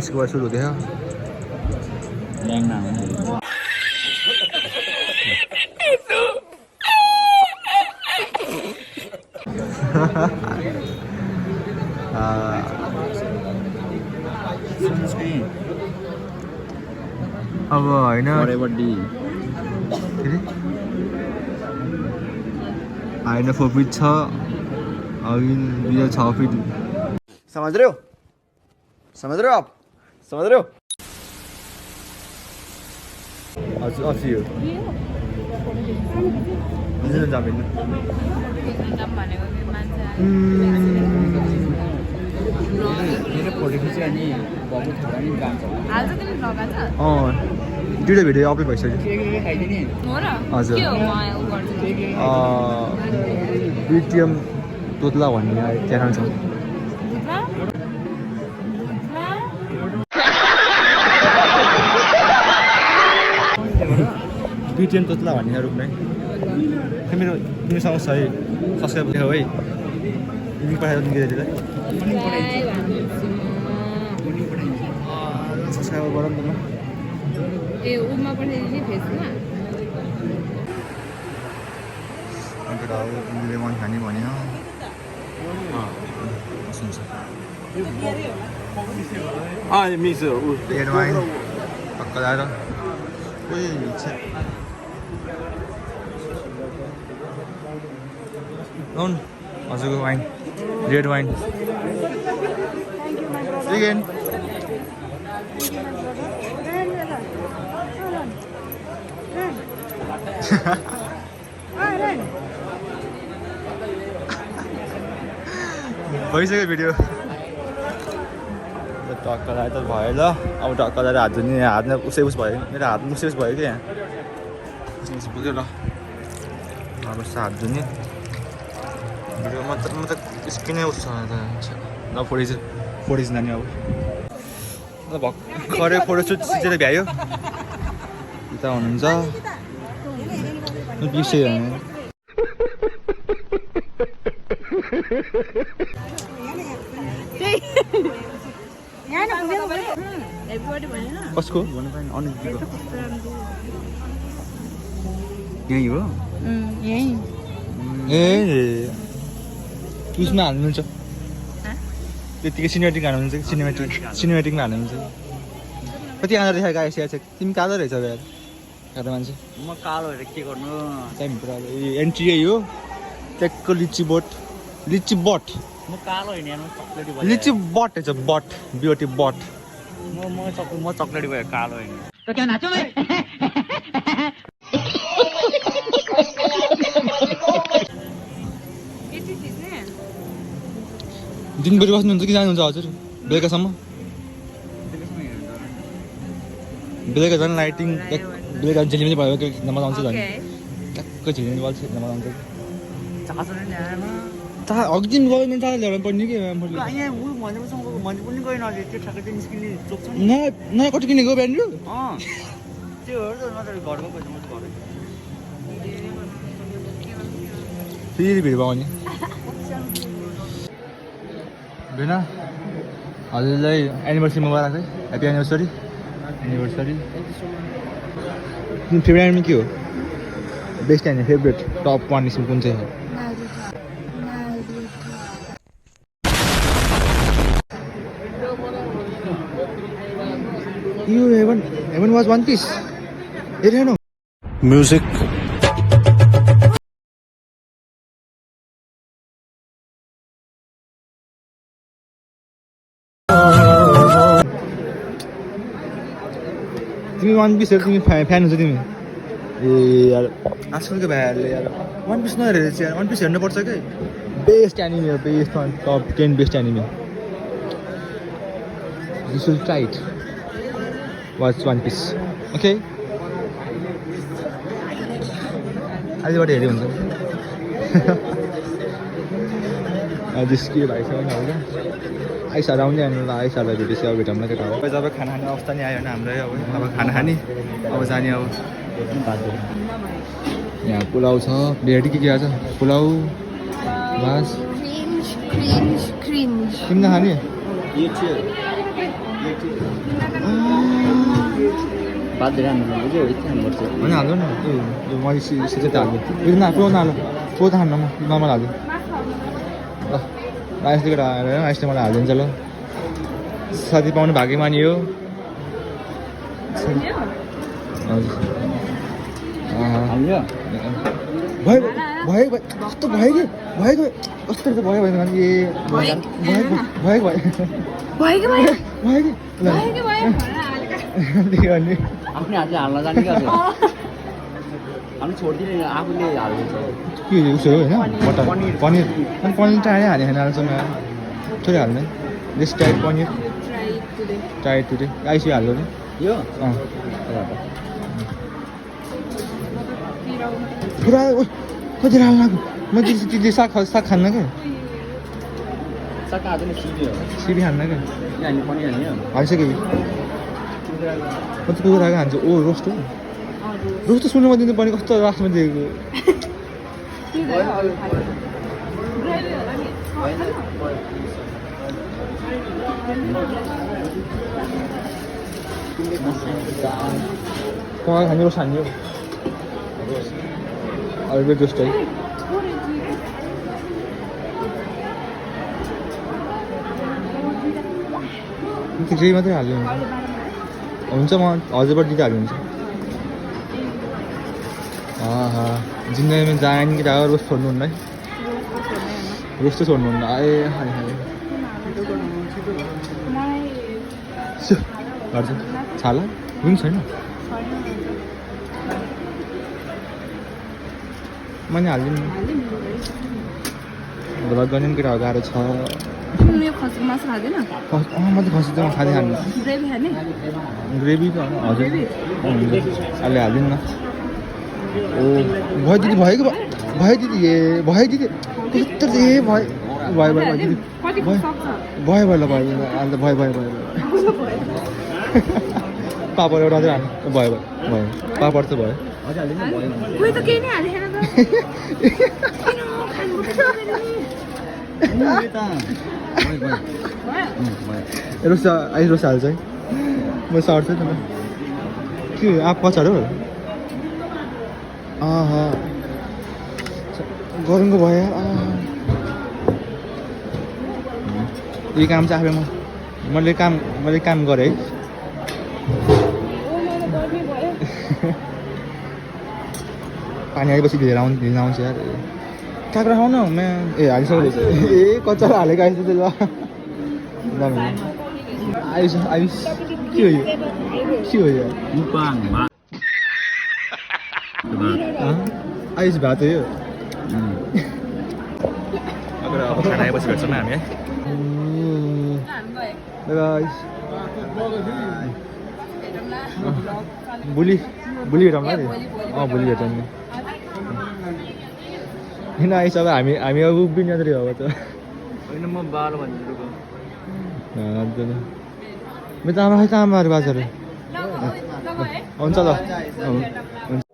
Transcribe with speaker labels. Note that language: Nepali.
Speaker 1: इसके बाद शुरू होते हैं अब होइन होइन 4 फिट छ अभी 6 फिट समझ रहे हो आप समझ रहे हो अस्सी हो दुईवटा भिडियो अपलोड भइसक्यो हजुर बिटिएम तोत्ला भन्ने त्यहाँ छ बिटिएम तोत्ला भन्ने रुखमै तिमीसँग सही सब्सक्राइब हो है तिमी पठाइदिनु केटीलाई सब्सक्राइब गरौँ न
Speaker 2: ए उमा पठाइदिने फेसमा
Speaker 1: लेमन खाने भन्यो रेड वाइन टक्क लाएर हजुरको वाइन रेड वाइन भइसक्यो भिडियो टक्क लगाए त भयो ल अब टक्क लगाएर हात धुने हातमा उसै उस भयो मेरो हात उसै उस भयो कि यहाँ पुग्यो ल अब हात धुने भिडियो मतलब स्किनै उस छ ल फोटो नानी अब ल भर्खरै फोटोसुट सिचेर भ्यायो उता हुनुहुन्छ बिर्स्यो कसको भन्नु पाएन अनितको यही हो ए उसमा हाल्नुहुन्छ त्यतिकै सिनेमेटिकमा हाल्नुहुन्छ सिनेमेटिकमा हाल्नुहुन्छ कति आँदा देखाएको आइसकेको छ तिमी कालो रहेछ यार कालो मान्छे
Speaker 3: म कालो भएर के गर्नु
Speaker 1: टाइम पुरा एन्ट्री यही हो ट्याकको लिची बट
Speaker 3: म कालो होइन यार म चक्लेटी भयो
Speaker 1: लिची बट रहेछ बट बिओटी बट
Speaker 3: म चक्लेटी भयो कालो होइन
Speaker 2: तो क्या नाचो मैं
Speaker 1: दिनभरि बस्नुहुन्छ कि जानुहुन्छ हजुर बेलुकासम्म बेलुका झन् लाइटिङ बेलुका झिलिमिली भयो कि नम्बर आउँछ झन् ट्याक्कै झिलिमिली बल्छ नम्बर आउँछ अघि दिन गयो भने चार ल्याउनु पर्ने कि नयाँ कति किनेको बिहान फेरि भिड भयो भने होइन हजुरलाई एनिभर्सरी मुबारक है ह्याप्पी एनिभर्सरी फेभरेट एनिमी के हो बेस्ट एनिमी फेभरेट टप 1 इसमा कुन चाहिँ हो You haven't watched One Piece? You don't know.
Speaker 4: Music.
Speaker 1: तिमी One Piece हेर तिमी फ्यान हुन्छ तिमी ए यार आजकलको भाइहरूले यार One Piece नहेरेर चाहिँ यार One Piece हेर्नुपर्छ के बेस्ट एनिमी हो best top 10 best enemy You should try it. Watch One Piece. Okay? आजबाट हेऱ्यो हुन्छ जिस्कियो भाइसँग होइन आइसार आउने हामीलाई आइसारलाई भेटेपछि अब भेटौँ न केटा हो जब खाना खाने अवस्था नि आयो भने हाम्रो अब खाना खाने अब जाने अब यहाँ पुलाउ छ भेराइटी के छ पुलाउ मास
Speaker 2: क्रिन्ज
Speaker 1: तिमीले खाने
Speaker 3: बाध्य राख्नु बुझ्यो यति पर्छ
Speaker 1: होइन हाल्नु न यो मैले सिधै त हाल्नु यो प्रो नहाल्नु प्रो त हाल्नु नर्मल हाल्नु ल आइसले हालेर आइसले मलाई हालिदिन्छ ल साथी पाउनु भाग्यमानी हो हजुर
Speaker 3: हाल्यो
Speaker 1: भयो भयो कस्तो भयो कि भएको कस्तो त भयो भने ए भएको भयो
Speaker 2: भयो कि भयो
Speaker 1: भयो कि
Speaker 2: भयो कि भयो
Speaker 1: त्यही अनि
Speaker 3: आफ्नै हातले हाल्न जाने क्या हामी छोडिदिने आफूले हालिदिन्छ
Speaker 1: के उसो हो होइन मटर पनिर अनि पनिर टाढै हाने खाने हाल्छौँ थोरै हाल्ने just tight paneer tight today आइसक्यो हाल्नु नि
Speaker 3: यो
Speaker 1: अँ पुरा कति हाल्नु म त्यो साग खान्न क्या
Speaker 3: सका हाल्दैन सिधै हो
Speaker 1: सिबी खान्न क्या
Speaker 3: हामी पनि हाल्यो
Speaker 1: हालिसक्यो म त कुकुर आएको हान्छु ओ रोस्ट हो रोस्ट त सुन्नुमा दिनु पर्ने कस्तो लास्टमा दिएको पकाएको खाने रोस्ट हान्यो अहिले रोस्ट है ग्रेभी मात्रै हाल्यो हुन्छ म हजुरबाट दिँदा हाल्नु हुन्छ जिन्दगीमा जाने कि दावा रोस्ट छोड्नुहुन्न है रोस्ट छोड्नुहुन्न आए खाने खाने गर्छ छाला रुम छैन मैले हालिदिनु भ्लग गर्ने पनि केटाहरू गाह्रो छ
Speaker 2: मासु खाँदैन
Speaker 1: म त खसी त म खाँदै खानु
Speaker 2: ग्रेभी खाने
Speaker 1: ग्रेभी त हजुर अहिले हालिदिनु न ओ भयो दिदी भयो कि भयो दिदी ए भयो दिदी कस्तो ए भयो भयो भयो दिदी भयो भयो ल भयो अन्त भयो भयो भयो पापड एउटा मात्रै हाल्नु भयो भयो भयो पापड त भयो
Speaker 2: उयो त केही नै हालेन
Speaker 1: रोस अहिले रोस हाल्छ है म सर्छु नि के आँप पछाडि हो गरमको भयो यो काम चाहिँ आफै मैले काम गरेँ है पानी आएपछि लिएर आउँछ यार काँक्रा खाऊ न ए हालिसक्यो ए कच्चा हालेको आइस त ल आइस आइस के हो यो
Speaker 3: मुपाङ
Speaker 1: आइस भात हो यो अब खाना आएपछि भेट्छौँ हामी है भोलि भेटौँ ल भोलि भेटौँ नि होइन आइसक्यो हामी अब उभिने मात्रै हो त
Speaker 3: होइन म 12 भन्छु
Speaker 1: मेरो त आमा खै त आमाहरू बाजाहरू हुन्छ ल हुन्छ